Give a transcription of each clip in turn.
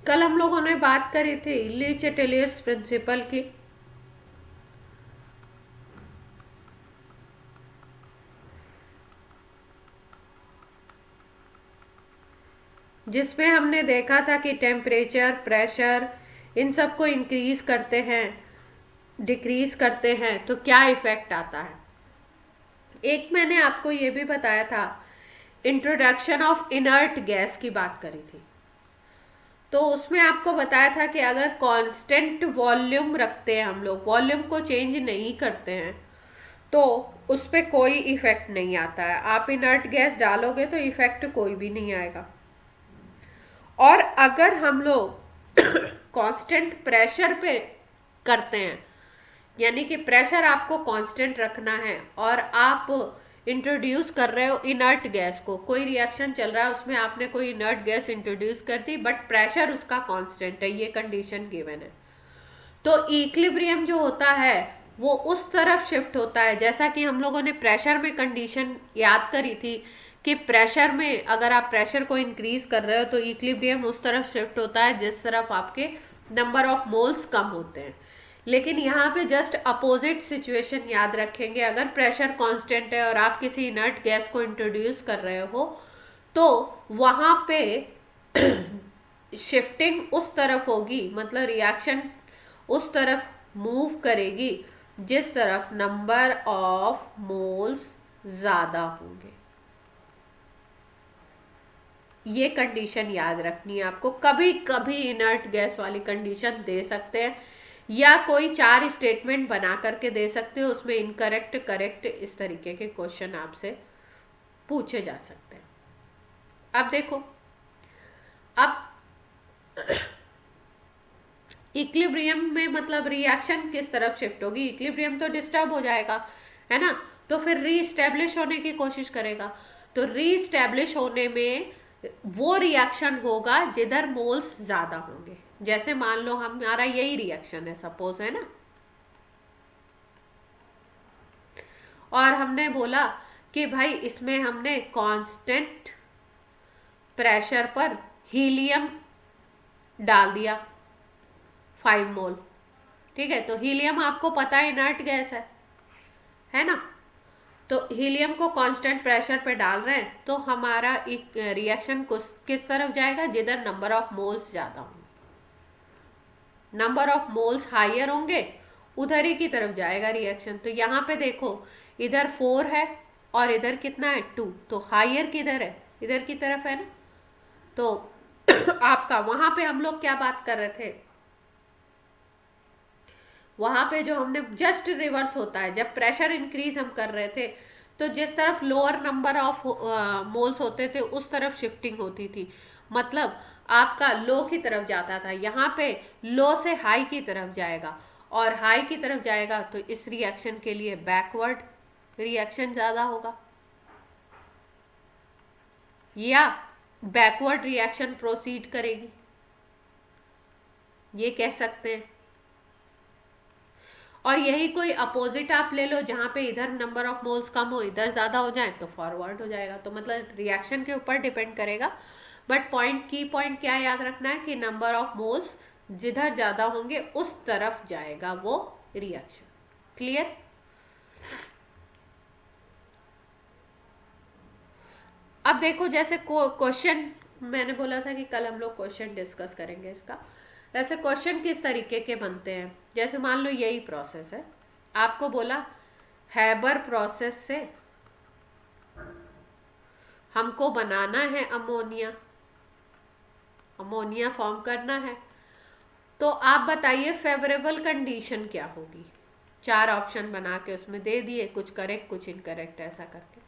कल हम लोगों ने बात करी थी ली चेटेलियर्स प्रिंसिपल की, जिसमें हमने देखा था कि टेम्परेचर, प्रेशर, इन सब को इंक्रीज करते हैं, डिक्रीज करते हैं तो क्या इफेक्ट आता है। एक मैंने आपको ये भी बताया था, इंट्रोडक्शन ऑफ इनर्ट गैस की बात करी थी। तो उसमें आपको बताया था कि अगर कांस्टेंट वॉल्यूम रखते हैं हम लोग, वॉल्यूम को चेंज नहीं करते हैं, तो उस पर कोई इफेक्ट नहीं आता है। आप इनर्ट गैस डालोगे तो इफेक्ट कोई भी नहीं आएगा। और अगर हम लोग कांस्टेंट प्रेशर पे करते हैं, यानी कि प्रेशर आपको कांस्टेंट रखना है और आप इंट्रोड्यूस कर रहे हो इनर्ट गैस को, कोई रिएक्शन चल रहा है उसमें आपने कोई इनर्ट गैस इंट्रोड्यूस कर दी बट प्रेशर उसका कांस्टेंट है, ये कंडीशन गिवन है, तो इक्विलिब्रियम जो होता है वो उस तरफ शिफ्ट होता है। जैसा कि हम लोगों ने प्रेशर में कंडीशन याद करी थी कि प्रेशर में अगर आप प्रेशर को इंक्रीज कर रहे हो तो इक्विलिब्रियम उस तरफ शिफ्ट होता है जिस तरफ आपके नंबर ऑफ मोल्स कम होते हैं। लेकिन यहाँ पे जस्ट अपोजिट सिचुएशन याद रखेंगे। अगर प्रेशर कांस्टेंट है और आप किसी इनर्ट गैस को इंट्रोड्यूस कर रहे हो तो वहाँ पे शिफ्टिंग उस तरफ होगी, मतलब रिएक्शन उस तरफ मूव करेगी जिस तरफ नंबर ऑफ मोल्स ज़्यादा होंगे। ये कंडीशन याद रखनी है आपको। कभी कभी इनर्ट गैस वाली कंडीशन दे सकते हैं या कोई 4 स्टेटमेंट बना करके दे सकते हो, उसमें इनकरेक्ट, करेक्ट, इस तरीके के क्वेश्चन आपसे पूछे जा सकते हैं। अब देखो, अब इक्विलिब्रियम में मतलब रिएक्शन किस तरफ शिफ्ट होगी, इक्विलिब्रियम तो डिस्टर्ब हो जाएगा, है ना, तो फिर रीस्टैब्लिश होने की कोशिश करेगा। तो रीस्टैब्लिश होने में वो रिएक्शन होगा जिधर मोल्स ज्यादा होंगे। जैसे मान लो हमारा यही रिएक्शन है सपोज, है ना, और हमने बोला कि भाई इसमें हमने कांस्टेंट प्रेशर पर हीलियम डाल दिया 5 मोल। ठीक है, तो हीलियम आपको पता है इनर्ट गैस है ना, तो हीलियम को कांस्टेंट प्रेशर पे डाल रहे हैं तो हमारा एक रिएक्शन किस तरफ जाएगा, जिधर नंबर ऑफ मोल्स ज़्यादा होंगे। नंबर ऑफ मोल्स हाइयर होंगे उधर ही की तरफ जाएगा रिएक्शन। तो यहाँ पे देखो, इधर 4 है और इधर कितना है 2, तो हाइयर किधर है, इधर की तरफ है ना। तो आपका वहां पे हम लोग क्या बात कर रहे थे, वहां पे जो हमने जस्ट रिवर्स होता है, जब प्रेशर इंक्रीज हम कर रहे थे तो जिस तरफ लोअर नंबर ऑफ मोल्स होते थे उस तरफ शिफ्टिंग होती थी, मतलब आपका लो की तरफ जाता था। यहाँ पे लो से हाई की तरफ जाएगा और हाई की तरफ जाएगा तो इस रिएक्शन के लिए बैकवर्ड रिएक्शन ज़्यादा होगा या बैकवर्ड रिएक्शन प्रोसीड करेगी, ये कह सकते हैं। और यही कोई अपोजिट आप ले लो जहाँ पे इधर नंबर ऑफ मोल्स कम हो इधर ज़्यादा हो जाए तो फॉरवर्ड हो जाएगा। तो मतलब रिएक्शन के ऊपर डिपेंड करेगा, बट पॉइंट क्या याद रखना है कि नंबर ऑफ मोल्स जिधर ज़्यादा होंगे उस तरफ जाएगा वो रिएक्शन। क्लियर। अब देखो, जैसे क्वेश्चन मैंने बोला था कि कल हम लोग क्वेश्चन डिस्कस करेंगे इसका। ऐसे क्वेश्चन किस तरीके के बनते हैं, जैसे मान लो यही प्रोसेस है, आपको बोला हैबर प्रोसेस से हमको बनाना है अमोनिया, अमोनिया फॉर्म करना है, तो आप बताइए फेवरेबल कंडीशन क्या होगी। 4 ऑप्शन बना के उसमें दे दिए, कुछ करेक्ट कुछ इनकरेक्ट, ऐसा करके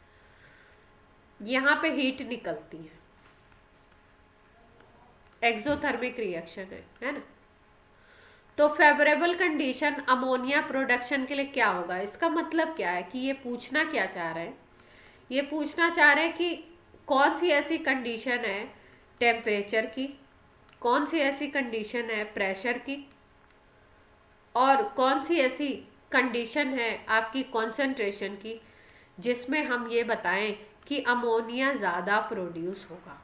यहाँ पे हीट निकलती है, एक्सोथर्मिक रिएक्शन है ना। तो फेवरेबल कंडीशन अमोनिया प्रोडक्शन के लिए क्या होगा, इसका मतलब क्या है कि ये पूछना क्या चाह रहे हैं, ये पूछना चाह रहे हैं कि कौन सी ऐसी कंडीशन है टेम्परेचर की, कौन सी ऐसी कंडीशन है प्रेशर की, और कौन सी ऐसी कंडीशन है आपकी कॉन्सेंट्रेशन की, जिसमें हम ये बताएं कि अमोनिया ज़्यादा प्रोड्यूस होगा।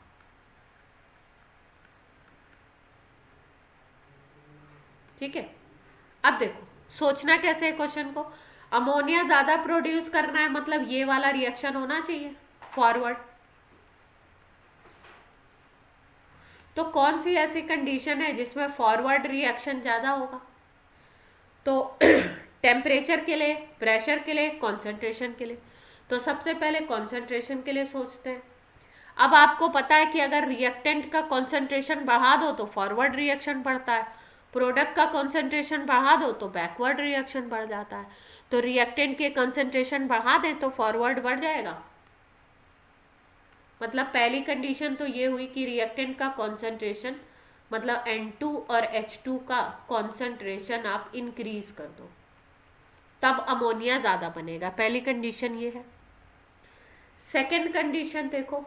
ठीक है। अब देखो सोचना कैसे है क्वेश्चन को। अमोनिया ज्यादा प्रोड्यूस करना है मतलब ये वाला रिएक्शन होना चाहिए फॉरवर्ड। तो कौन सी ऐसी कंडीशन है जिसमें फॉरवर्ड रिएक्शन ज्यादा होगा? तो टेम्परेचर के लिए, प्रेशर के लिए, कंसंट्रेशन के लिए। तो सबसे पहले कंसंट्रेशन के लिए सोचते हैं। अब आपको पता है कि अगर रिएक्टेंट का कंसंट्रेशन बढ़ा दो तो फॉरवर्ड रिएक्शन बढ़ता है, प्रोडक्ट का कंसंट्रेशन बढ़ा दो तो बैकवर्ड रिएक्शन बढ़ जाता है। तो रिएक्टेंट के कंसंट्रेशन बढ़ा दें तो फॉरवर्ड बढ़ जाएगा। मतलब पहली कंडीशन तो ये हुई कि रिएक्टेंट का कंसंट्रेशन मतलब N2 और H2 का कंसंट्रेशन आप इंक्रीज कर दो तब अमोनिया ज़्यादा बनेगा। पहली कंडीशन ये है। सेकेंड कंडीशन देखो,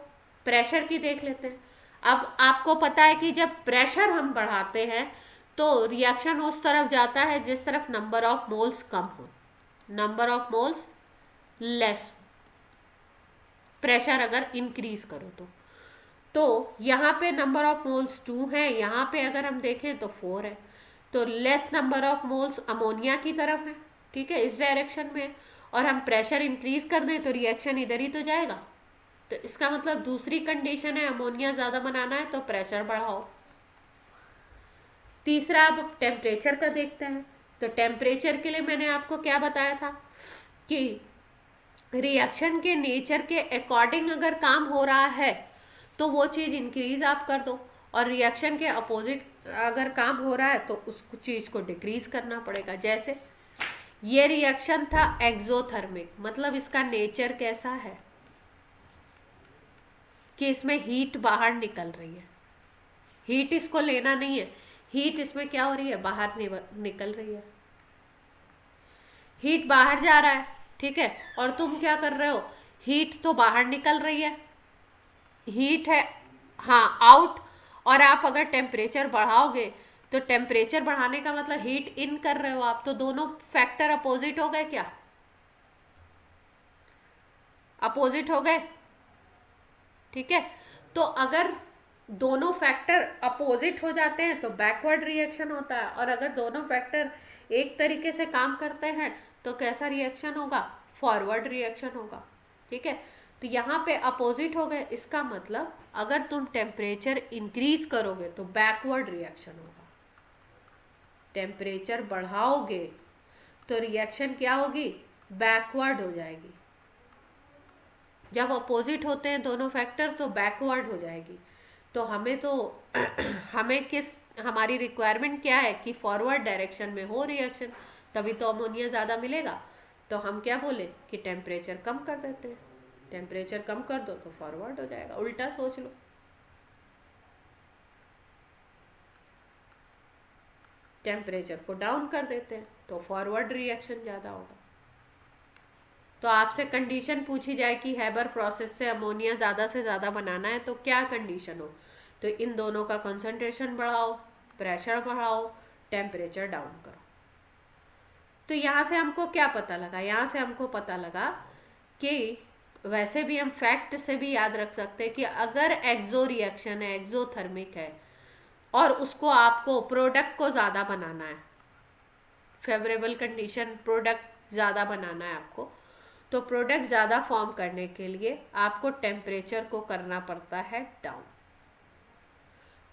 प्रेशर की देख लेते हैं। अब आपको पता है कि जब प्रेशर हम बढ़ाते हैं तो रिएक्शन उस तरफ जाता है जिस तरफ नंबर ऑफ मोल्स कम हो, number of moles less, pressure अगर इंक्रीज करो तो यहाँ पे नंबर ऑफ मोल्स 2 है, यहाँ पे अगर हम देखें तो 4 है। तो less number of moles ammonia की तरफ है, ठीक है, इस डायरेक्शन में। और हम प्रेशर इंक्रीज कर दें तो रिएक्शन इधर ही तो जाएगा। तो इसका मतलब दूसरी कंडीशन है अमोनिया ज़्यादा बनाना है तो प्रेशर बढ़ाओ। तीसरा अब टेम्परेचर का देखते हैं। तो टेम्परेचर के लिए मैंने आपको क्या बताया था कि रिएक्शन के नेचर के अकॉर्डिंग अगर काम हो रहा है तो वो चीज़ इंक्रीज आप कर दो, और रिएक्शन के अपोजिट अगर काम हो रहा है तो उस चीज़ को डिक्रीज करना पड़ेगा। जैसे ये रिएक्शन था एक्सोथर्मिक, मतलब इसका नेचर कैसा है कि इसमें हीट बाहर निकल रही है। हीट इसको लेना नहीं है, हीट इसमें क्या हो रही है, बाहर निकल रही है। हीट बाहर जा रहा है, ठीक है, और तुम क्या कर रहे हो, हीट तो बाहर निकल रही है, हीट है हाँ आउट। और आप अगर टेम्परेचर बढ़ाओगे तो टेम्परेचर बढ़ाने का मतलब हीट इन कर रहे हो आप, तो दोनों फैक्टर अपोजिट हो गए क्या, अपोजिट हो गए, ठीक है। तो अगर दोनों फैक्टर अपोजिट हो जाते हैं तो बैकवर्ड रिएक्शन होता है, और अगर दोनों फैक्टर एक तरीके से काम करते हैं तो कैसा रिएक्शन होगा, फॉरवर्ड रिएक्शन होगा, ठीक है। तो यहाँ पे अपोजिट हो गए, इसका मतलब अगर तुम टेम्परेचर इंक्रीज करोगे तो बैकवर्ड रिएक्शन होगा, टेम्परेचर बढ़ाओगे तो रिएक्शन क्या होगी, बैकवर्ड हो जाएगी। जब अपोजिट होते हैं दोनों फैक्टर तो बैकवर्ड हो जाएगी। तो हमें तो हमें किस, हमारी रिक्वायरमेंट क्या है कि फॉरवर्ड डायरेक्शन में हो रिएक्शन, तभी तो अमोनिया ज़्यादा मिलेगा। तो हम क्या बोले कि टेम्परेचर कम कर देते हैं, टेम्परेचर कम कर दो तो फॉरवर्ड हो जाएगा। उल्टा सोच लो, टेम्परेचर को डाउन कर देते हैं तो फॉरवर्ड रिएक्शन ज़्यादा होगा। तो आपसे कंडीशन पूछी जाए कि हैबर प्रोसेस से अमोनिया ज़्यादा से ज़्यादा बनाना है तो क्या कंडीशन हो, तो इन दोनों का कंसंट्रेशन बढ़ाओ, प्रेशर बढ़ाओ, टेम्परेचर डाउन करो। तो यहाँ से हमको क्या पता लगा, यहाँ से हमको पता लगा कि वैसे भी हम फैक्ट से भी याद रख सकते हैं कि अगर एक्सो रिएक्शन है, एक्सोथर्मिक है, और उसको आपको प्रोडक्ट को ज़्यादा बनाना है, फेवरेबल कंडीशन प्रोडक्ट ज़्यादा बनाना है आपको, तो प्रोडक्ट ज़्यादा फॉर्म करने के लिए आपको टेम्परेचर को करना पड़ता है डाउन।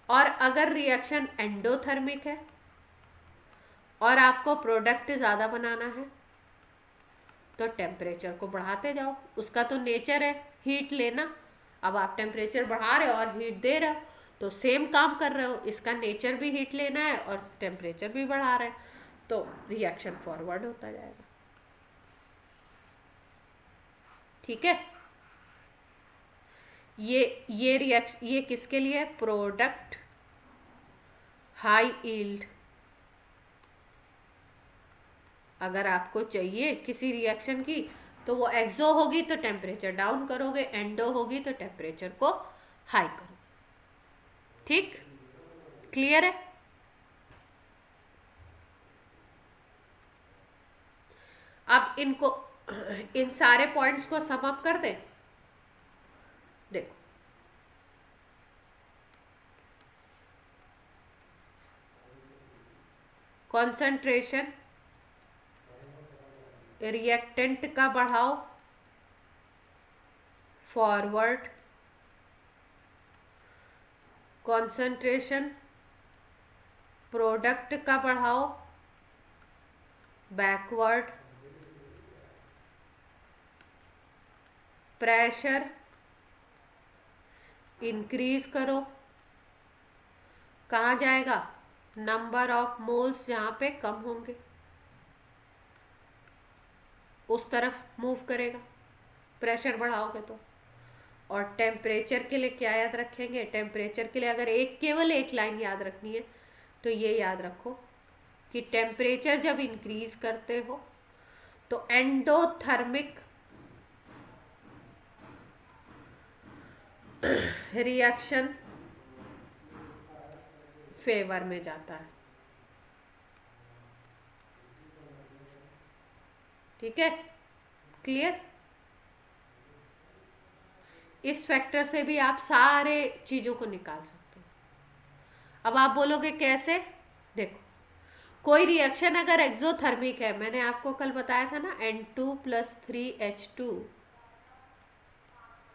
और अगर रिएक्शन एंडोथर्मिक है और आपको प्रोडक्ट ज़्यादा बनाना है तो टेम्परेचर को बढ़ाते जाओ, उसका तो नेचर है हीट लेना। अब आप टेम्परेचर बढ़ा रहे हो और हीट दे रहे हो तो सेम काम कर रहे हो, इसका नेचर भी हीट लेना है और टेम्परेचर भी बढ़ा रहे हैं, तो रिएक्शन फॉरवर्ड होता जाएगा, ठीक है। ये रिएक्शन ये किसके लिए है, प्रोडक्ट हाई यील्ड। अगर आपको चाहिए किसी रिएक्शन की तो वो एक्सो होगी तो टेम्परेचर डाउन करोगे, एंडो होगी तो टेम्परेचर को हाई करोगे, ठीक, क्लियर है। अब इनको इन सारे पॉइंट्स को सम अप कर दें। देखो कॉन्सेंट्रेशन रिएक्टेंट का बढ़ाओ, फॉरवर्ड, कॉन्सेंट्रेशन प्रोडक्ट का बढ़ाओ, बैकवर्ड, प्रेशर इंक्रीज करो, कहाँ जाएगा, नंबर ऑफ मोल्स जहाँ पे कम होंगे उस तरफ मूव करेगा प्रेशर बढ़ाओगे तो। और टेम्परेचर के लिए क्या याद रखेंगे, टेम्परेचर के लिए अगर केवल एक लाइन याद रखनी है तो ये याद रखो कि टेम्परेचर जब इंक्रीज करते हो तो एंडोथर्मिक रिएक्शन फेवर में जाता है। ठीक है, क्लियर। इस फैक्टर से भी आप सारे चीजों को निकाल सकते हो। अब आप बोलोगे कैसे, देखो कोई रिएक्शन अगर एक्सोथर्मिक है, मैंने आपको कल बताया था ना, N2 + 3H2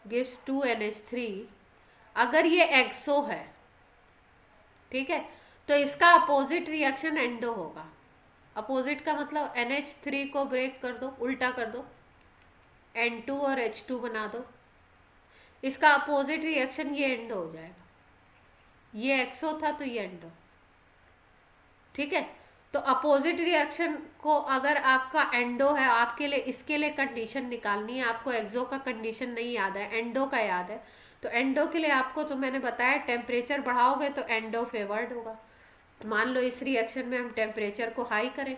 गिव्स 2NH3, अगर ये एक्सो है, ठीक है, तो इसका अपोजिट रिएक्शन एंडो होगा। अपोजिट का मतलब NH3 को ब्रेक कर दो, उल्टा कर दो, N2 और H2 बना दो, इसका अपोजिट रिएक्शन ये एंडो हो जाएगा। ये एक्सो था तो ये एंडो, ठीक है। तो अपोजिट रिएक्शन को अगर आपका एंडो है, आपके लिए इसके लिए कंडीशन निकालनी है, आपको एक्सो का कंडीशन नहीं याद है, एंडो का याद है, तो एंडो के लिए आपको, तो मैंने बताया टेम्परेचर बढ़ाओगे तो एंडो फेवर्ड होगा। मान लो इस रिएक्शन में हम टेम्परेचर को हाई करें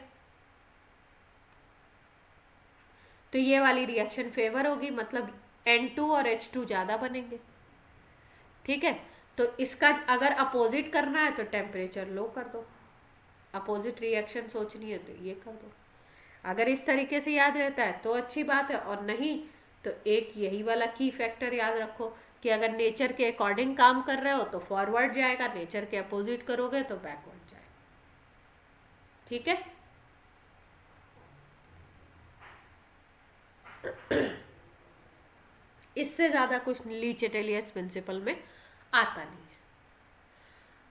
तो ये वाली रिएक्शन फेवर होगी, मतलब N2 और H2 ज़्यादा बनेंगे, ठीक है। तो इसका अगर अपोजिट करना है तो टेम्परेचर लो कर दो, अपोजिट रिएक्शन सोचनी है तो ये कर दो। अगर इस तरीके से याद रहता है तो अच्छी बात है, और नहीं तो एक यही वाला की फैक्टर याद रखो कि अगर नेचर के अकॉर्डिंग काम कर रहे हो तो फॉरवर्ड जाएगा, नेचर के अपोजिट करोगे तो बैकवर्ड जाएगा, ठीक है। इससे ज्यादा कुछ ली चैटेलियस प्रिंसिपल में आता नहीं है।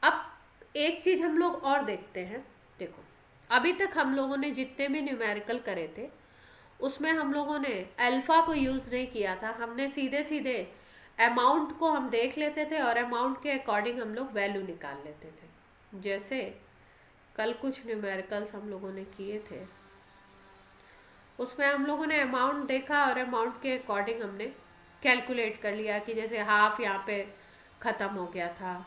अब एक चीज हम लोग और देखते हैं, देखो अभी तक हम लोगों ने जितने भी न्यूमेरिकल करे थे उसमें हम लोगों ने अल्फा को यूज नहीं किया था, हमने सीधे सीधे अमाउंट को हम देख लेते थे और अमाउंट के अकॉर्डिंग हम लोग वैल्यू निकाल लेते थे। जैसे कल कुछ न्यूमेरिकल्स हम लोगों ने किए थे, उसमें हम लोगों ने अमाउंट देखा और अमाउंट के अकॉर्डिंग हमने कैलकुलेट कर लिया कि जैसे हाफ यहाँ पे ख़त्म हो गया था,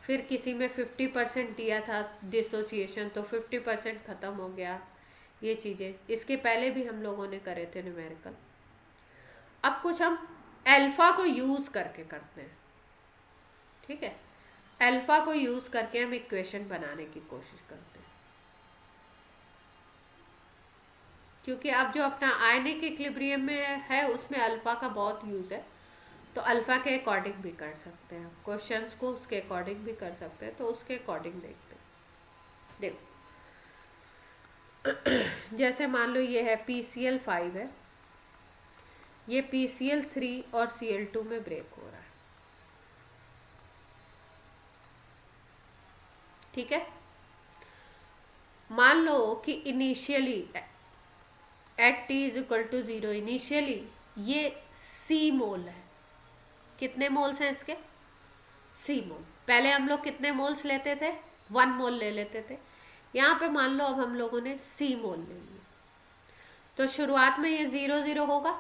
फिर किसी में 50% दिया था डिसोसिएशन तो 50% ख़त्म हो गया, ये चीज़ें इसके पहले भी हम लोगों ने करे थे न्यूमेरिकल। अब कुछ हम अल्फ़ा को यूज़ करके करते हैं, ठीक है। अल्फ़ा को यूज़ करके हम इक्वेशन बनाने की कोशिश करते हैं, क्योंकि अब जो अपना आयनिक इक्विलिब्रियम में है उसमें अल्फ़ा का बहुत यूज़ है, तो अल्फ़ा के अकॉर्डिंग भी कर सकते हैं, क्वेश्चंस को उसके अकॉर्डिंग भी कर सकते हैं, तो उसके अकॉर्डिंग देखते हैं। देखो जैसे मान लो ये है PCl5 है, ये PCl3 और Cl2 में ब्रेक हो रहा है, ठीक है। मान लो कि इनिशियली एट T = 0 इनिशियली ये C मोल है, कितने मोल्स हैं इसके, C मोल। पहले हम लोग कितने मोल्स लेते थे, 1 मोल ले लेते थे, यहाँ पे मान लो अब हम लोगों ने C मोल ले लिया, तो शुरुआत में ये 0 0 होगा।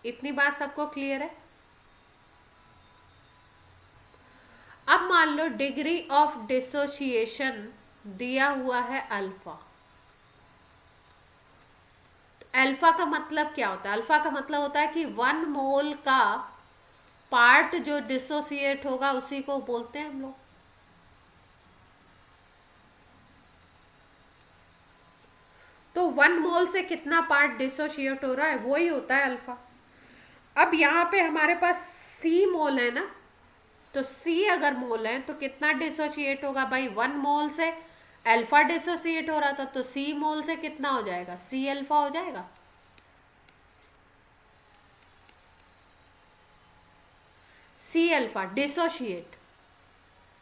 इतनी बात सबको क्लियर है। अब मान लो डिग्री ऑफ डिसोसिएशन दिया हुआ है अल्फा। अल्फा का मतलब क्या होता है, अल्फा का मतलब होता है कि 1 मोल का पार्ट जो डिसोसिएट होगा उसी को बोलते हैं हम लोग। तो 1 मोल से कितना पार्ट डिसोशिएट हो रहा है वो ही होता है अल्फा। अब यहाँ पे हमारे पास C मोल है ना, तो C अगर मोल है तो कितना डिसोशिएट होगा भाई, 1 मोल से अल्फा डिसोसिएट हो रहा था तो सी मोल से कितना हो जाएगा, सी अल्फा हो जाएगा। C alpha dissociate,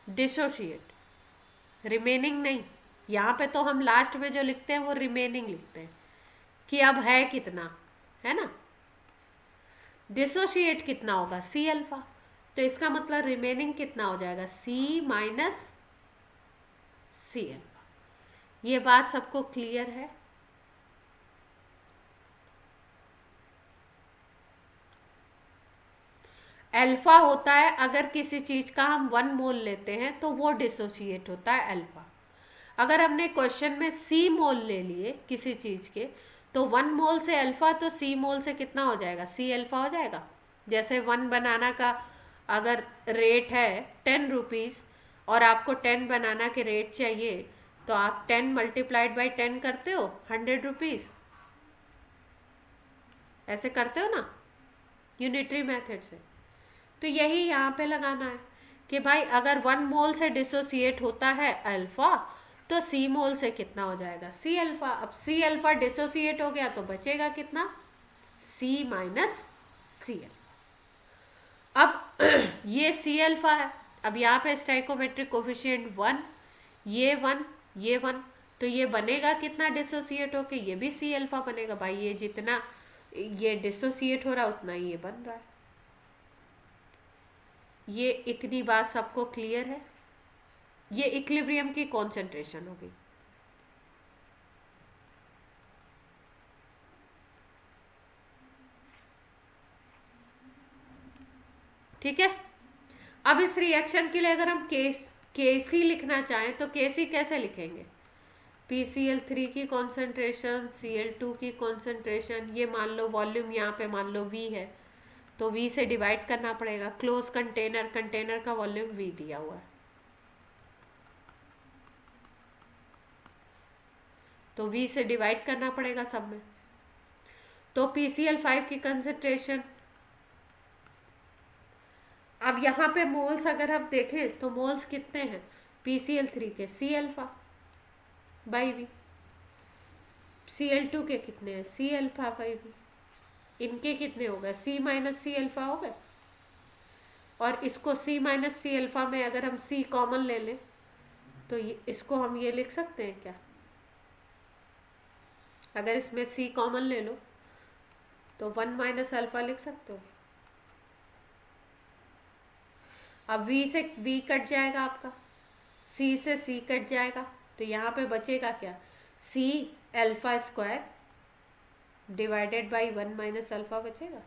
dissociate, remaining नहीं। यहाँ पे तो हम लास्ट में जो लिखते हैं वो रिमेनिंग लिखते हैं कि अब है कितना, है ना। डिसोशिएट कितना होगा, सी अल्फा, तो इसका मतलब रिमेनिंग कितना हो जाएगा, सी माइनस सी अल्फा। ये बात सबको क्लियर है। अल्फा होता है अगर किसी चीज का हम 1 मोल लेते हैं तो वो डिसोसिएट होता है अल्फा। अगर हमने क्वेश्चन में सी मोल ले लिए किसी चीज के तो 1 मोल से अल्फा, तो सी मोल से कितना हो जाएगा, सी अल्फा हो जाएगा। जैसे 1 बनाना का अगर रेट है 10 रुपीज़ और आपको 10 बनाना के रेट चाहिए तो आप 10 × 10 करते हो 100 रुपीज़, ऐसे करते हो ना यूनिटरी मेथड से। तो यही यहाँ पे लगाना है कि भाई अगर 1 मोल से डिसोसिएट होता है अल्फा तो सी मोल से कितना हो जाएगा, सी अल्फा। अब सी अल्फा डिसोसिएट हो गया तो बचेगा कितना, सी माइनस सी अल्फा। अब ये सी अल्फा है, अब यहाँ पे स्टाइकोमेट्रिक कोफिशिएंट 1, ये 1, ये 1, तो ये बनेगा कितना डिसोसिएट होके, ये भी सी अल्फा बनेगा। भाई ये जितना ये डिसोसिएट हो रहा है उतना ही ये बन रहा है। ये इतनी बात सबको क्लियर है। ये इक्विलिब्रियम की कॉन्सेंट्रेशन होगी। ठीक है। अब इस रिएक्शन के लिए अगर हम केसी लिखना चाहें तो केसी कैसे लिखेंगे, PCl3 की कॉन्सेंट्रेशन, Cl2 की कॉन्सेंट्रेशन, ये मान लो वॉल्यूम यहाँ पे मान लो V है तो V से डिवाइड करना पड़ेगा। क्लोज कंटेनर, कंटेनर का वॉल्यूम V दिया हुआ है तो V से डिवाइड करना पड़ेगा सब में। तो PCl5 की कंसेंट्रेशन, अब यहाँ पे मोल्स अगर हम देखें तो मोल्स कितने हैं PCl3 के, C alpha by we. Cl2 के कितने हैं, सी अल्फा बाई वी। इनके कितने हो गए, सी माइनस सी अल्फा हो गए। और इसको सी माइनस सी अल्फा में अगर हम सी कॉमन ले लें तो इसको हम ये लिख सकते हैं क्या, अगर इसमें सी कॉमन ले लो तो 1 माइनस अल्फा लिख सकते हो। अब V से V कट जाएगा आपका, C से C कट जाएगा तो यहाँ पे बचेगा क्या, C alpha square divided by 1 minus alpha बचेगा।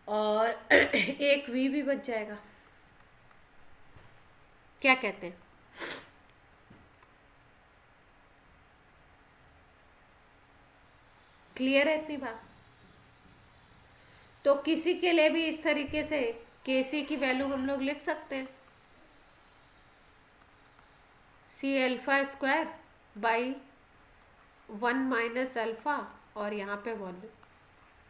और एक V भी बच जाएगा। क्या कहते हैं, क्लियर है इतनी बात। तो किसी के लिए भी इस तरीके से Kc की वैल्यू हम लोग लिख सकते हैं, C alpha square by 1 minus alpha और यहाँ पे वॉल्यूम।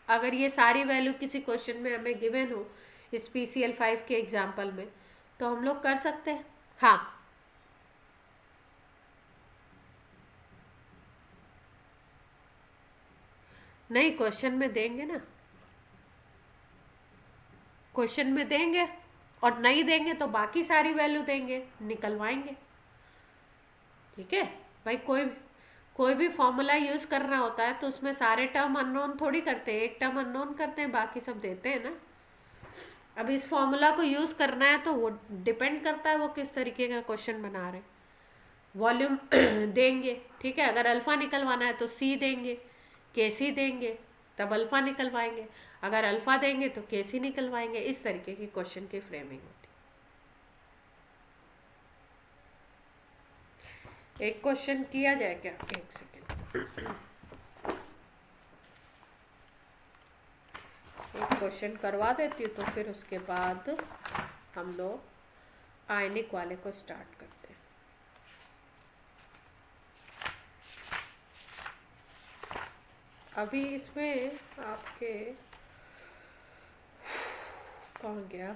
अगर ये सारी वैल्यू किसी क्वेश्चन में हमें गिवन हो इस PCl5 के एग्जाम्पल में तो हम लोग कर सकते हैं। हाँ, नहीं क्वेश्चन में देंगे ना, क्वेश्चन में देंगे और नहीं देंगे तो बाकी सारी वैल्यू देंगे, निकलवाएंगे। ठीक है भाई, कोई भी फॉर्मूला यूज करना होता है तो उसमें सारे टर्म अननोन थोड़ी करते हैं, एक टर्म अननोन करते हैं, बाकी सब देते हैं ना। अब इस फॉर्मूला को यूज करना है तो वो डिपेंड करता है वो किस तरीके का क्वेश्चन बना रहे हैं। वॉल्यूम देंगे, ठीक है, अगर अल्फा निकलवाना है तो सी देंगे, केसी देंगे तब अल्फा निकलवाएंगे, अगर अल्फा देंगे तो केसी निकलवाएंगे। इस तरीके की क्वेश्चन की फ्रेमिंग होती है। एक क्वेश्चन किया जाए क्या, एक सेकेंड, एक क्वेश्चन करवा देती हूँ तो फिर उसके बाद हम लोग आयनिक वाले को स्टार्ट करते हैं। अभी इसमें आपके कौन गया,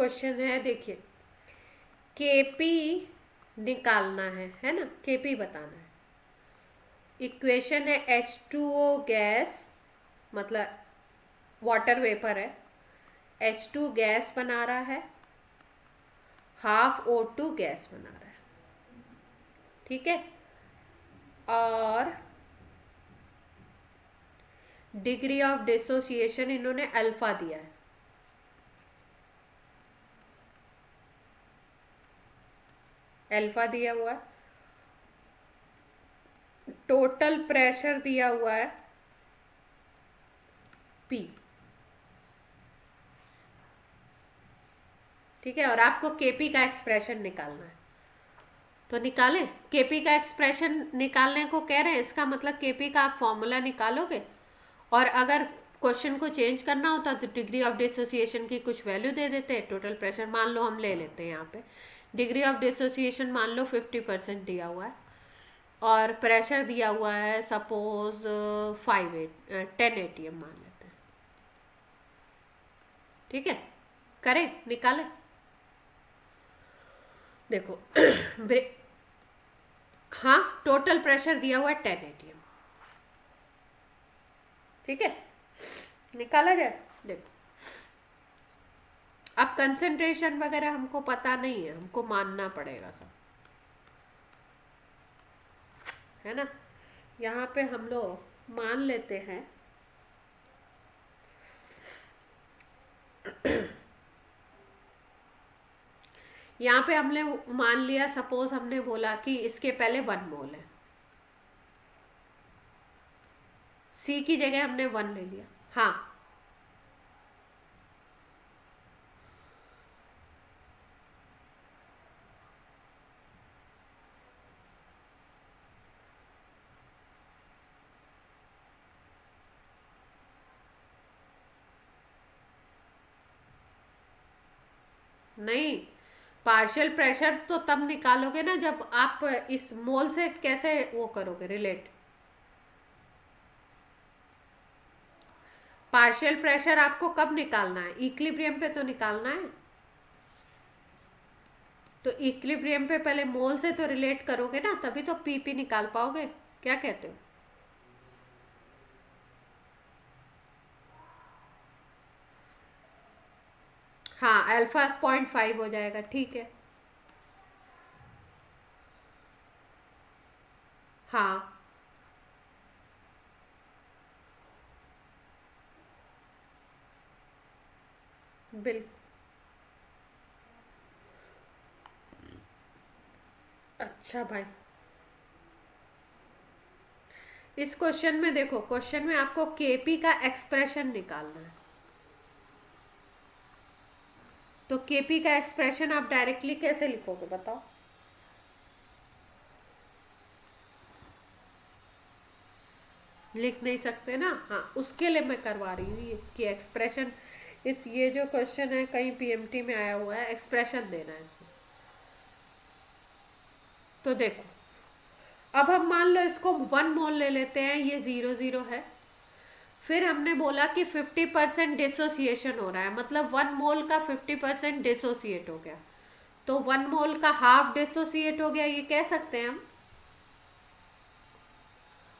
क्वेश्चन है, देखिए केपी निकालना है ना, केपी बताना है। इक्वेशन है H2O गैस, मतलब वाटर वेपर है, H2 गैस बना रहा है, हाफ O2 गैस बना रहा है, ठीक है। और डिग्री ऑफ डिसोसिएशन इन्होंने अल्फा दिया है, अल्फा दिया हुआ है। टोटल प्रेशर दिया हुआ है P, ठीक है। और आपको केपी का एक्सप्रेशन निकालना है, तो निकालें। केपी का एक्सप्रेशन निकालने को कह रहे हैं, इसका मतलब केपी का आप फॉर्मूला निकालोगे, और अगर क्वेश्चन को चेंज करना होता तो डिग्री ऑफ डिसोसिएशन की कुछ वैल्यू दे देते। टोटल प्रेशर मान लो हम ले लेते हैं यहाँ पे, डिग्री ऑफ डिसोसिएशन मान लो 50% दिया हुआ है, और प्रेशर दिया हुआ है सपोज 10 ATM मान लेते हैं, ठीक है। करें, निकालें। देखो हाँ, टोटल प्रेशर दिया हुआ है 10 ATM, ठीक है, निकाला जाए। देखो अब कंसंट्रेशन वगैरह हमको पता नहीं है, हमको मानना पड़ेगा सब, है ना। यहाँ पे हम लोग मान लेते हैं यहाँ पे हमने मान लिया, सपोज हमने बोला कि इसके पहले 1 मोल है, सी की जगह हमने 1 ले लिया। हाँ, नहीं, पार्शियल प्रेशर तो तब निकालोगे ना जब आप इस मोल से कैसे वो करोगे रिलेट। पार्शियल प्रेशर आपको कब निकालना है, इक्विलिब्रियम पे तो निकालना है। तो इक्विलिब्रियम पे पहले मोल से तो रिलेट करोगे ना, तभी तो पीपी निकाल पाओगे। क्या कहते हो? हाँ, अल्फा 0.5 हो जाएगा, ठीक है। हाँ, बिल्कुल। अच्छा भाई, इस क्वेश्चन में देखो, क्वेश्चन में आपको केपी का एक्सप्रेशन निकालना है। तो केपी का एक्सप्रेशन आप डायरेक्टली कैसे लिखोगे बताओ? लिख नहीं सकते ना, हाँ, उसके लिए मैं करवा रही हूँ ये कि एक्सप्रेशन, इस ये जो क्वेश्चन है कहीं पीएमटी में आया हुआ है, एक्सप्रेशन देना है इसमें। तो देखो, अब हम मान लो इसको 1 मोल ले लेते हैं, ये 0 0 है। फिर हमने बोला कि 50% डिसोसिएशन हो रहा है, मतलब 1 मोल का 50% डिसोसिएट हो गया, तो 1 मोल का हाफ डिसोसिएट हो गया, ये कह सकते हैं हम।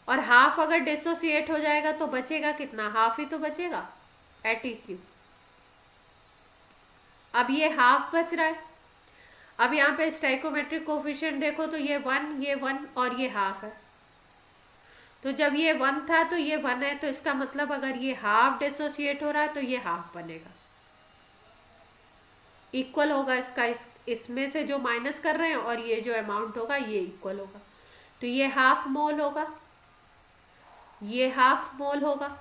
और हाफ अगर डिसोसिएट हो जाएगा तो बचेगा कितना, हाफ ही तो बचेगा एट ई क्यू। अब ये हाफ बच रहा है। अब यहाँ पे स्टाइकोमेट्रिक कोफिशिएंट देखो तो ये वन और ये हाफ है। तो जब ये 1 था तो ये 1 है, तो इसका मतलब अगर ये हाफ डिसोसिएट हो रहा है तो ये हाफ बनेगा, इक्वल होगा इसका, इसमें से जो माइनस कर रहे हैं और ये जो अमाउंट होगा ये इक्वल होगा। तो ये हाफ मोल होगा, ये हाफ मोल होगा,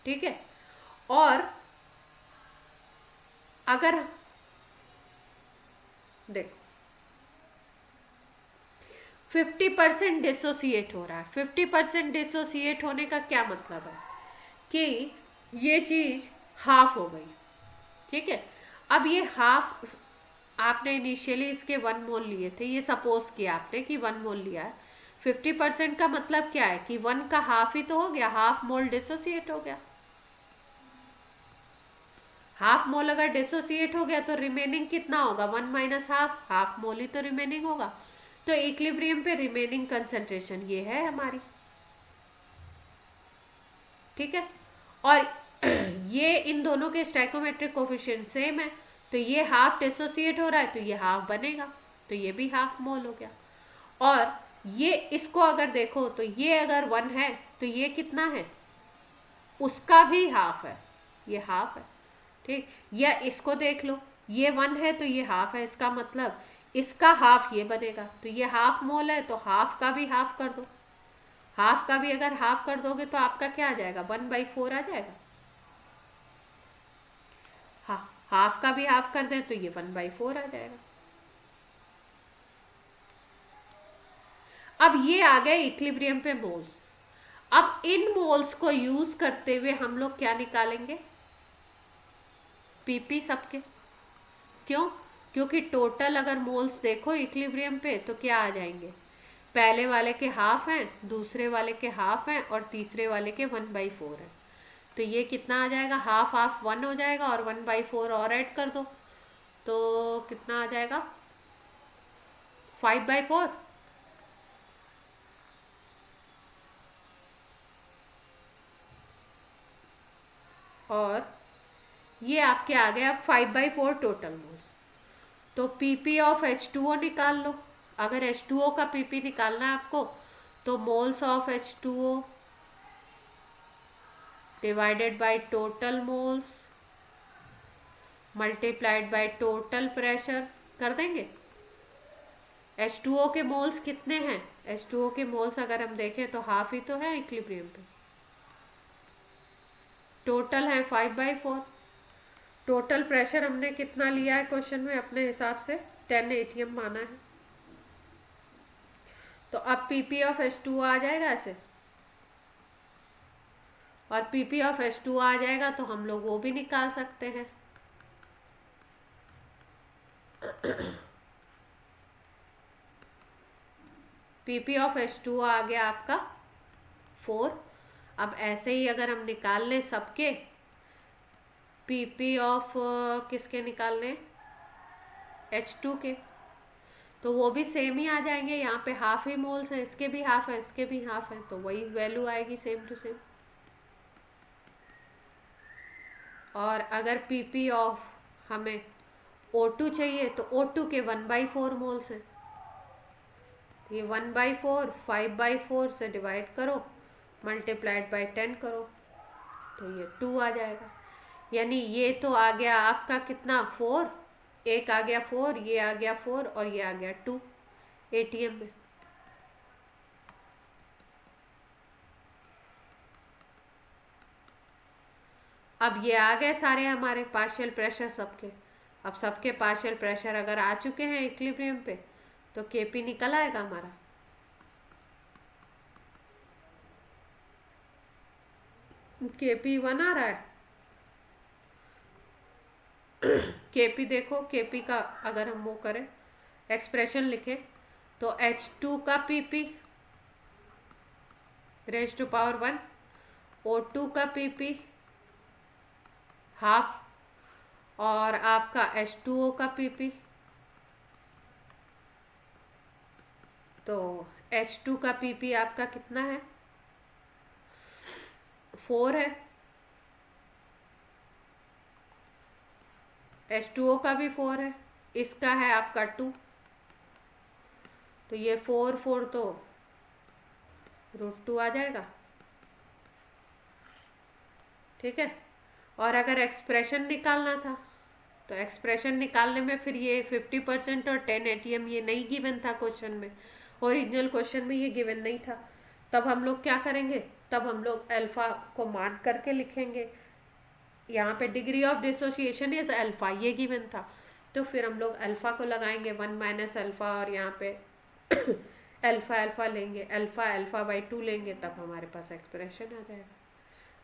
ठीक है। और अगर देखो 50% डिसोसिएट हो रहा है, 50% डिसोसिएट होने का क्या मतलब है कि ये चीज हाफ हो गई, ठीक है। अब ये हाफ, आपने इनिशियली इसके 1 मोल लिए थे, ये सपोज किया आपने कि 1 मोल लिया है। 50% का मतलब क्या है कि 1 का हाफ ही तो हो गया, हाफ मोल डिसोसिएट हो गया। हाफ मोल अगर डिसोसिएट हो गया तो रिमेनिंग कितना होगा, 1 - हाफ, हाफ मोल ही तो रिमेनिंग होगा। तो इक्विलिब्रियम पे रिमेनिंग कंसंट्रेशन ये है हमारी, ठीक है। और ये इन दोनों के स्टाइकोमेट्रिक कोफिशिएंट सेम है, तो ये हाफ डिसोसिएट हो रहा है तो ये हाफ बनेगा, तो ये भी हाफ मोल हो गया। और ये इसको अगर देखो तो ये अगर 1 है तो ये कितना है, उसका भी हाफ है, ये हाफ है, ठीक। या इसको देख लो, ये 1 है तो ये हाफ है, इसका मतलब इसका हाफ ये बनेगा, तो ये हाफ मोल है तो हाफ का भी हाफ कर दो। हाफ का भी अगर हाफ कर दोगे तो आपका क्या आ जाएगा, 1/4 आ जाएगा। हाँ, हाफ का भी हाफ कर दें तो ये 1/4 आ जाएगा। अब ये आ गए इक्विलिब्रियम पे मोल्स। अब इन मोल्स को यूज करते हुए हम लोग क्या निकालेंगे, पीपी सबके। क्यों, क्योंकि टोटल अगर मोल्स देखो इक्विलिब्रियम पे तो क्या आ जाएंगे, पहले वाले के हाफ हैं, दूसरे वाले के हाफ हैं और तीसरे वाले के 1/4 है। तो ये कितना आ जाएगा, हाफ हाफ 1 हो जाएगा और 1/4 और ऐड कर दो तो कितना आ जाएगा, 5/4। और ये आपके आ गए अब 5/4 टोटल मोल्स। तो पीपी ऑफ H2O निकाल लो। अगर H2O का पीपी निकालना है आपको तो moles of H2O divided by total moles multiplied by total pressure कर देंगे। H2O के मोल्स कितने हैं, H2O के मोल्स अगर हम देखें तो हाफ ही तो है इक्विलिब्रियम पे, टोटल है 5/4। टोटल प्रेशर हमने कितना लिया है क्वेश्चन में, अपने हिसाब से 10 atm माना है। तो अब पीपी ऑफ H2O आ जाएगा ऐसे, और पीपी ऑफ H2O आ जाएगा तो हम लोग वो भी निकाल सकते हैं। पीपी ऑफ H2O आ गया आपका 4। अब ऐसे ही अगर हम निकाल लें सबके पीपी ऑफ किसके निकाल लें, H2 के, तो वो भी सेम ही आ जाएंगे। यहाँ पे हाफ ही मोल्स है, इसके भी हाफ है, इसके भी हाफ है, तो वही वैल्यू आएगी सेम टू सेम। और अगर पीपी ऑफ हमें O2 चाहिए तो O2 के 1/4 मोल्स हैं, ये 1/4 5/4 से डिवाइड करो मल्टीप्लाइड बाय 10 करो तो ये 2 आ जाएगा। यानी ये तो आ गया आपका कितना 4, एक आ गया 4, ये आ गया 4 और ये आ गया 2 atm में। अब ये आ गए सारे हमारे पार्शियल प्रेशर सबके। अब सबके पार्शियल प्रेशर अगर आ चुके हैं इक्विलिब्रियम पे तो केपी निकल आएगा हमारा। केपी 1 आ रहा है। केपी देखो, केपी का अगर हम वो करें एक्सप्रेशन लिखें तो H2 का PP raise to power 1, O2 का पीपी हाफ और आपका H2O का पीपी, तो H2 का पीपी आपका कितना है 4 है, H2O का भी 4 है, इसका है आपका 2, तो ये 4 4 तो √2 आ जाएगा, ठीक है। और अगर एक्सप्रेशन निकालना था तो एक्सप्रेशन निकालने में फिर ये 50% और 10 atm ये नहीं गिवन था क्वेश्चन में, ओरिजिनल क्वेश्चन में ये गिवन नहीं था। तब हम लोग क्या करेंगे, तब हम लोग अल्फा को मान करके लिखेंगे। यहाँ पे degree of dissociation is alpha ये गिवन था, तो फिर हम लोग अल्फा को लगाएंगे 1 - अल्फा और यहाँ पे अल्फा अल्फा लेंगे, अल्फा अल्फा बाई 2 लेंगे, तब हमारे पास एक्सप्रेशन आ जाएगा।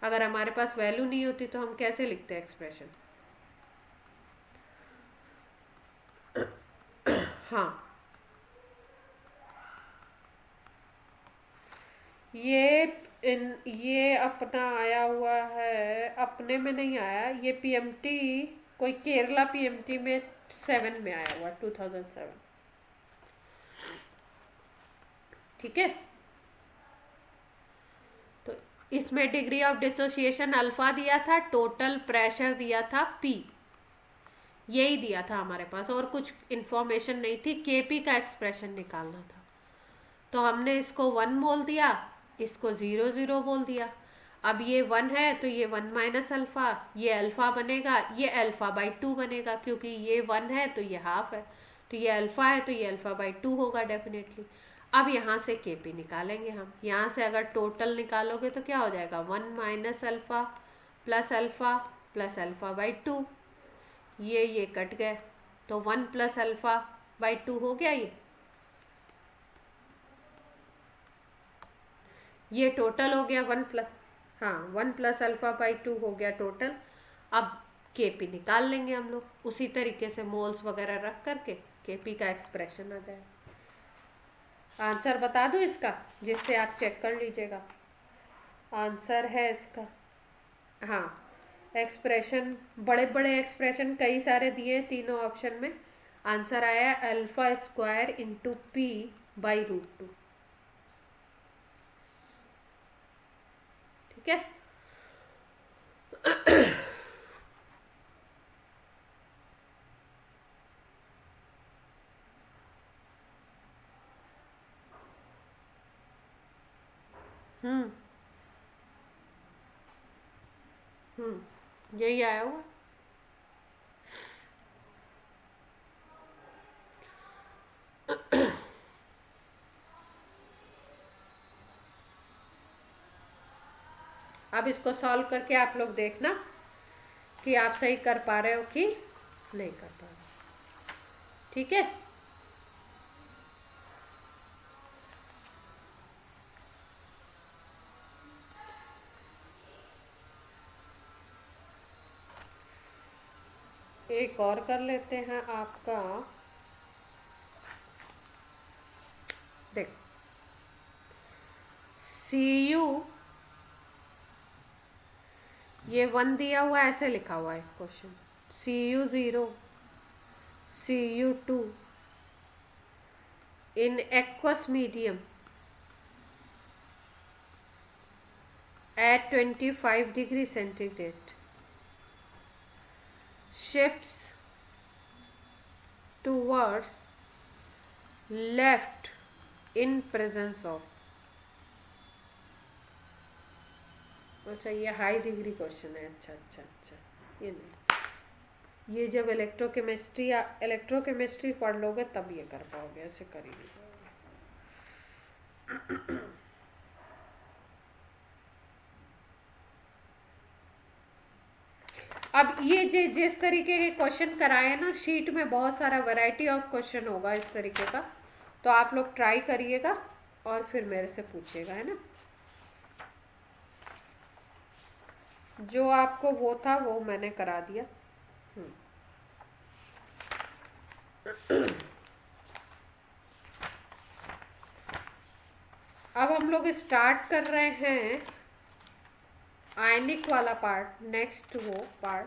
अगर हमारे पास वैल्यू नहीं होती तो हम कैसे लिखते हैं एक्सप्रेशन। हाँ, ये इन ये अपना आया हुआ है, अपने में नहीं आया ये, पीएमटी कोई केरला पीएमटी में 7 में आया हुआ, 2007। ठीक है, तो इसमें डिग्री ऑफ डिसोसिएशन अल्फा दिया था, टोटल प्रेशर दिया था पी, यही दिया था हमारे पास, और कुछ इन्फॉर्मेशन नहीं थी। केपी का एक्सप्रेशन निकालना था, तो हमने इसको 1 बोल दिया, इसको 0 0 बोल दिया। अब ये 1 है तो ये 1 माइनस अल्फ़ा, ये अल्फ़ा बनेगा, ये अल्फ़ा बाई 2 बनेगा, क्योंकि ये 1 है तो ये हाफ है, तो ये अल्फ़ा है तो ये अल्फ़ा बाई 2 होगा डेफिनेटली। अब यहाँ से केपी निकालेंगे हम, यहाँ से अगर टोटल निकालोगे तो क्या हो जाएगा, 1 minus alpha plus alpha by 2, ये कट गए, तो 1 प्लस अल्फ़ा बाई 2 हो गया ये टोटल हो गया 1 प्लस, हाँ 1 प्लस अल्फ़ा बाई 2 हो गया टोटल। अब केपी निकाल लेंगे हम लोग उसी तरीके से, मोल्स वगैरह रख करके केपी का एक्सप्रेशन आ जाए। आंसर बता दूँ इसका, जिससे आप चेक कर लीजिएगा। आंसर है इसका, हाँ एक्सप्रेशन, बड़े बड़े एक्सप्रेशन कई सारे दिए हैं तीनों ऑप्शन में। आंसर आया alpha square into P by √2। ठीक है, हम्म यही आया हुआ। अब इसको सॉल्व करके आप लोग देखना कि आप सही कर पा रहे हो कि नहीं कर पा रहे। ठीक है, एक और कर लेते हैं आपका, देख सी यू, ये 1 दिया हुआ है, ऐसे लिखा हुआ है question, Cu0 Cu2 in aqueous medium at 25 degree centigrade shifts towards left in presence of, अच्छा ये हाई डिग्री क्वेश्चन है, अच्छा ये नहीं, ये जब इलेक्ट्रोकेमिस्ट्री पढ़ लोगे तब ये कर पाओगे, ऐसे कर ही नहीं पाओगे। अब ये जिस तरीके के क्वेश्चन कराए ना शीट में, बहुत सारा वैरायटी ऑफ क्वेश्चन होगा इस तरीके का, तो आप लोग ट्राई करिएगा और फिर मेरे से पूछिएगा, है ना। जो आपको वो था वो मैंने करा दिया। अब हम लोग स्टार्ट कर रहे हैं आयनिक वाला पार्ट, नेक्स्ट वो पार्ट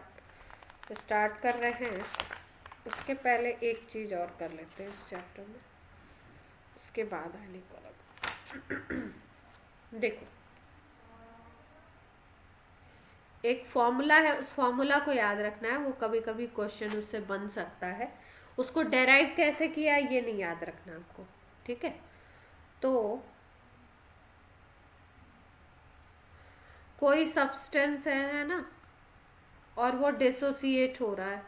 स्टार्ट कर रहे हैं। उसके पहले एक चीज़ और कर लेते हैं इस चैप्टर में, उसके बाद आयनिक वाला। देखो एक फॉर्मूला है, उस फॉर्मूला को याद रखना है, वो कभी कभी क्वेश्चन उससे बन सकता है, उसको डेराइव कैसे किया ये नहीं याद रखना आपको, ठीक है। तो कोई सब्सटेंस है ना, और वो डिसोसिएट हो रहा है,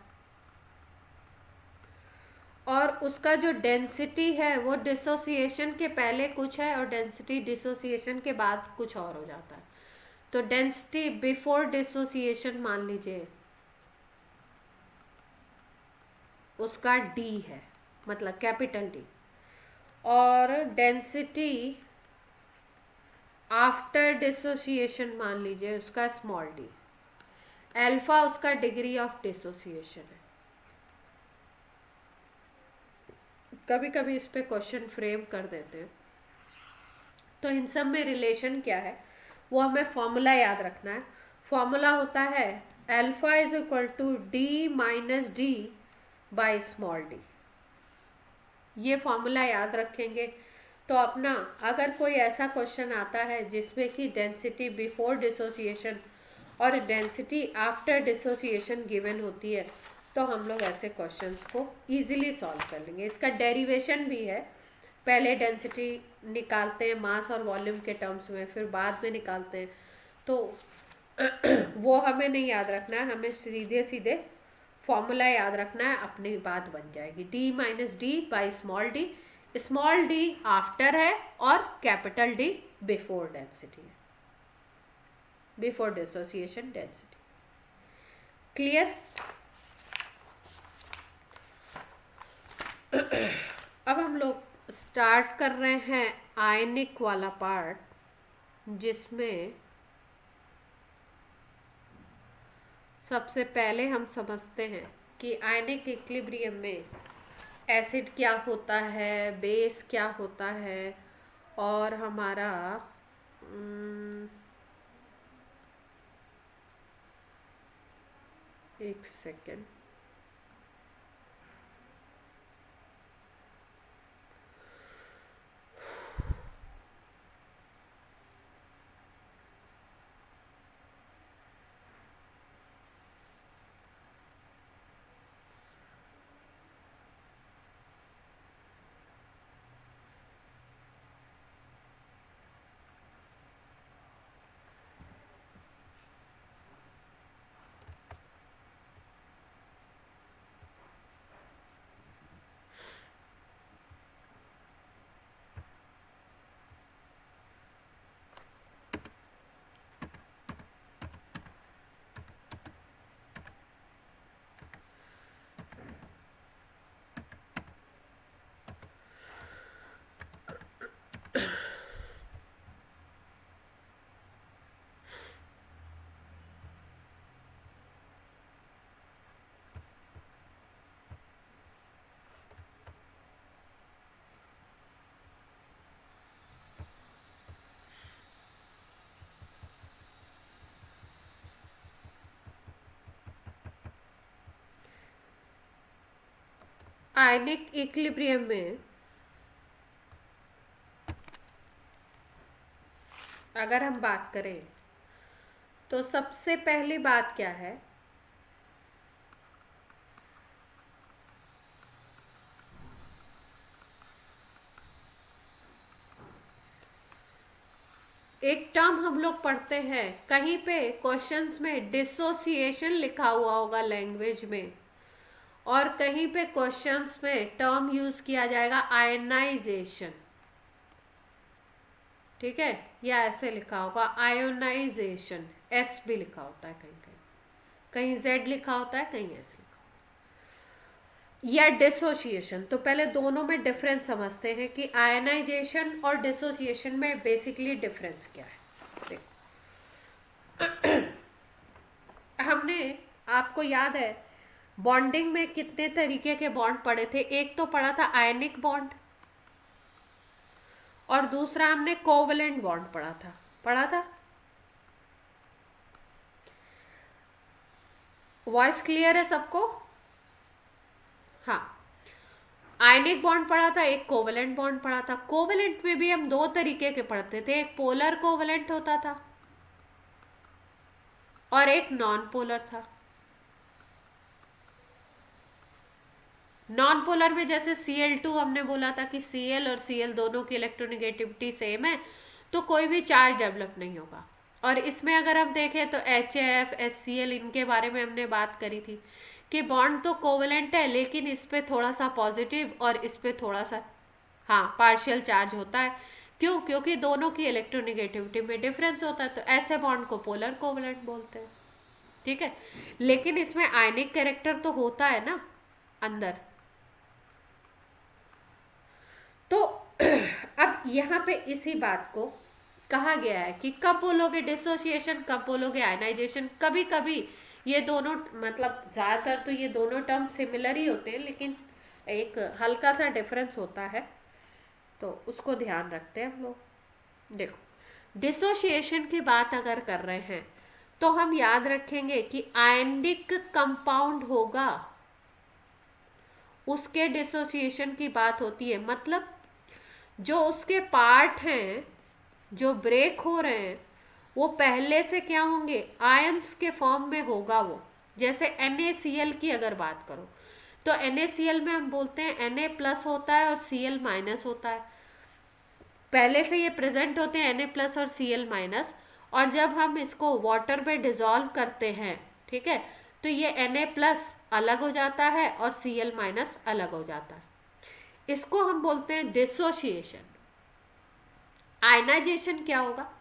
और उसका जो डेंसिटी है वो डिसोसिएशन के पहले कुछ है और डेंसिटी डिसोसिएशन के बाद कुछ और हो जाता है। तो डेंसिटी बिफोर डिसोसिएशन मान लीजिए उसका डी है, मतलब कैपिटल डी, और डेंसिटी आफ्टर डिसोसिएशन मान लीजिए उसका स्मॉल डी। अल्फा उसका डिग्री ऑफ डिसोसिएशन है। कभी कभी इस पे क्वेश्चन फ्रेम कर देते हैं। तो इन सब में रिलेशन क्या है वो हमें फॉर्मूला याद रखना है। फॉर्मूला होता है alpha is equal to D minus D by small D. ये फॉर्मूला याद रखेंगे तो अपना अगर कोई ऐसा क्वेश्चन आता है जिसमें कि डेंसिटी बिफोर डिसोसिएशन और डेंसिटी आफ्टर डिसोसिएशन गिवन होती है तो हम लोग ऐसे क्वेश्चंस को इजीली सॉल्व कर लेंगे। इसका डेरिवेशन भी है, पहले डेंसिटी निकालते हैं मास और वॉल्यूम के टर्म्स में, फिर बाद में निकालते हैं, तो वो हमें नहीं याद रखना है, हमें सीधे सीधे फॉर्मूला याद रखना है, अपनी बात बन जाएगी। D minus D by small D after है और कैपिटल डी बिफोर डेंसिटी है, बिफोर डिसोसिएशन डेंसिटी। क्लियर? अब हम लोग स्टार्ट कर रहे हैं आयनिक वाला पार्ट, जिसमें सबसे पहले हम समझते हैं कि आयनिक इक्विलिब्रियम में एसिड क्या होता है, बेस क्या होता है, और हमारा एक सेकेंड, आयनिक इक्विलिब्रियम में अगर हम बात करें तो सबसे पहली बात क्या है, एक टर्म हम लोग पढ़ते हैं, कहीं पे क्वेश्चंस में डिसोसिएशन लिखा हुआ होगा लैंग्वेज में, और कहीं पे क्वेश्चंस में टर्म यूज किया जाएगा आयनाइजेशन, ठीक है, या ऐसे लिखा होगा आयोनाइजेशन, एस भी लिखा होता है कहीं कहीं, कहीं जेड लिखा होता है, कहीं एस लिखा, या डिसोसिएशन। तो पहले दोनों में डिफरेंस समझते हैं कि आयनाइजेशन और डिसोसिएशन में बेसिकली डिफरेंस क्या है। देखो हमने, आपको याद है बॉन्डिंग में कितने तरीके के बॉन्ड पढ़े थे, एक तो पढ़ा था आयनिक बॉन्ड और दूसरा हमने कोवलेंट बॉन्ड पढ़ा था। वॉइस क्लियर है सबको? हाँ, आयनिक बॉन्ड पढ़ा था, एक कोवलेंट बॉन्ड पढ़ा था। कोवलेंट में भी हम दो तरीके के पढ़ते थे, एक पोलर कोवलेंट होता था और एक नॉन पोलर था। नॉन पोलर में जैसे Cl2 हमने बोला था कि Cl और Cl दोनों की इलेक्ट्रोनेगेटिविटी सेम है तो कोई भी चार्ज डेवलप नहीं होगा। और इसमें अगर हम देखें तो HF, HCl इनके बारे में हमने बात करी थी कि बॉन्ड तो कोवेलेंट है लेकिन इस पे थोड़ा सा पॉजिटिव और इस पे थोड़ा सा पार्शियल चार्ज होता है। क्यों? क्योंकि दोनों की इलेक्ट्रोनेगेटिविटी में डिफरेंस होता है, तो ऐसे बॉन्ड को पोलर कोवेलेंट बोलते हैं, ठीक है। लेकिन इसमें आयनिक कैरेक्टर तो होता है ना अंदर। तो अब यहाँ पे इसी बात को कहा गया है कि कब बोलोगे डिसोसिएशन, कब बोलोगे आयनाइजेशन। कभी कभी ये दोनों, मतलब ज़्यादातर तो ये दोनों टर्म सिमिलर ही होते हैं लेकिन एक हल्का सा डिफरेंस होता है, तो उसको ध्यान रखते हैं हम लोग। देखो, डिसोसिएशन की बात अगर कर रहे हैं तो हम याद रखेंगे कि आयनिक कंपाउंड होगा, उसके डिसोसिएशन की बात होती है। मतलब जो उसके पार्ट हैं जो ब्रेक हो रहे हैं वो पहले से क्या होंगे, आयंस के फॉर्म में होगा वो। जैसे NaCl की अगर बात करो तो NaCl में हम बोलते हैं Na प्लस होता है और Cl माइनस होता है, पहले से ये प्रेजेंट होते हैं Na प्लस और Cl माइनस। और जब हम इसको वाटर में डिजॉल्व करते हैं, ठीक है, तो ये Na प्लस अलग हो जाता है और Cl माइनस अलग हो जाता है। इसको हम बोलते हैं डिसोसिएशन। आयनाइजेशन क्या होगा,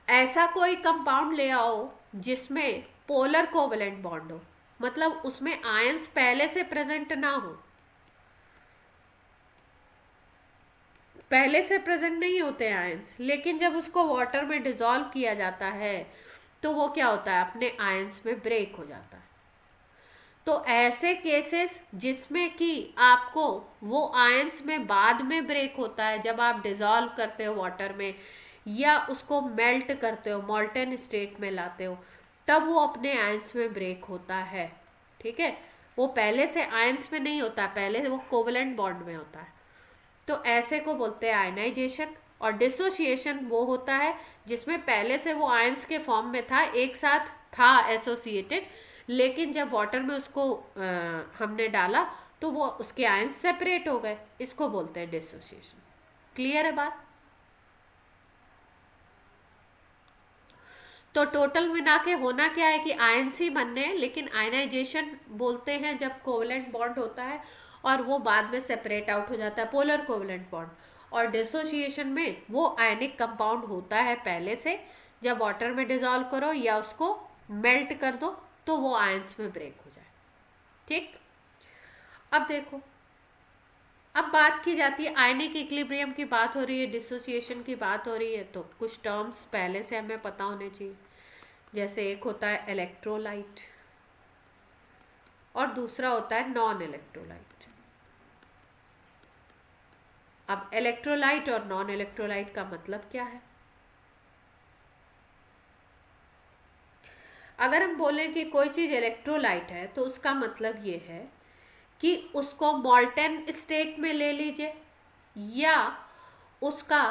ऐसा कोई कंपाउंड ले आओ जिसमें पोलर कोवेलेंट बॉन्ड हो, मतलब उसमें आयंस पहले से प्रेजेंट ना हो, पहले से प्रेजेंट नहीं होते हैं आयंस, लेकिन जब उसको वाटर में डिजॉल्व किया जाता है तो वो क्या होता है, अपने आयंस में ब्रेक हो जाता है। तो ऐसे केसेस जिसमें कि आपको वो आयंस में बाद में ब्रेक होता है, जब आप डिजॉल्व करते हो वाटर में या उसको मेल्ट करते हो, मॉल्टन स्टेट में लाते हो, तब वो अपने आयंस में ब्रेक होता है। ठीक है, वो पहले से आयंस में नहीं होता, पहले वो कोवेलेंट बॉन्ड में होता है। तो ऐसे को बोलते हैं आयनाइजेशन। और डिसोसिएशन वो होता है जिसमें पहले से वो आयंस के फॉर्म में था, एक साथ था एसोसिएटेड, लेकिन जब वाटर में उसको हमने डाला तो वो उसके आयंस सेपरेट हो गए, इसको बोलते हैं डिसोसिएशन। क्लियर है बात? तो टोटल मिला के होना क्या है कि आयंस ही बनने हैं, लेकिन आयनाइजेशन बोलते हैं जब कोवेलेंट बॉन्ड होता है और वो बाद में सेपरेट आउट हो जाता है, पोलर कोवेलेंट बॉन्ड। और डिसोसिएशन में वो आयनिक कंपाउंड होता है पहले से, जब वाटर में डिजॉल्व करो या उसको मेल्ट कर दो तो वो आयंस में ब्रेक हो जाए। ठीक, अब देखो, अब बात की जाती है आयनिक इक्विलिब्रियम की बात हो रही है, डिसोसिएशन की बात हो रही है, तो कुछ टर्म्स पहले से हमें पता होने चाहिए। जैसे एक होता है इलेक्ट्रोलाइट और दूसरा होता है नॉन इलेक्ट्रोलाइट। अब इलेक्ट्रोलाइट और नॉन इलेक्ट्रोलाइट का मतलब क्या है? अगर हम बोलें कि कोई चीज़ इलेक्ट्रोलाइट है तो उसका मतलब ये है कि उसको मॉल्टन स्टेट में ले लीजिए या उसका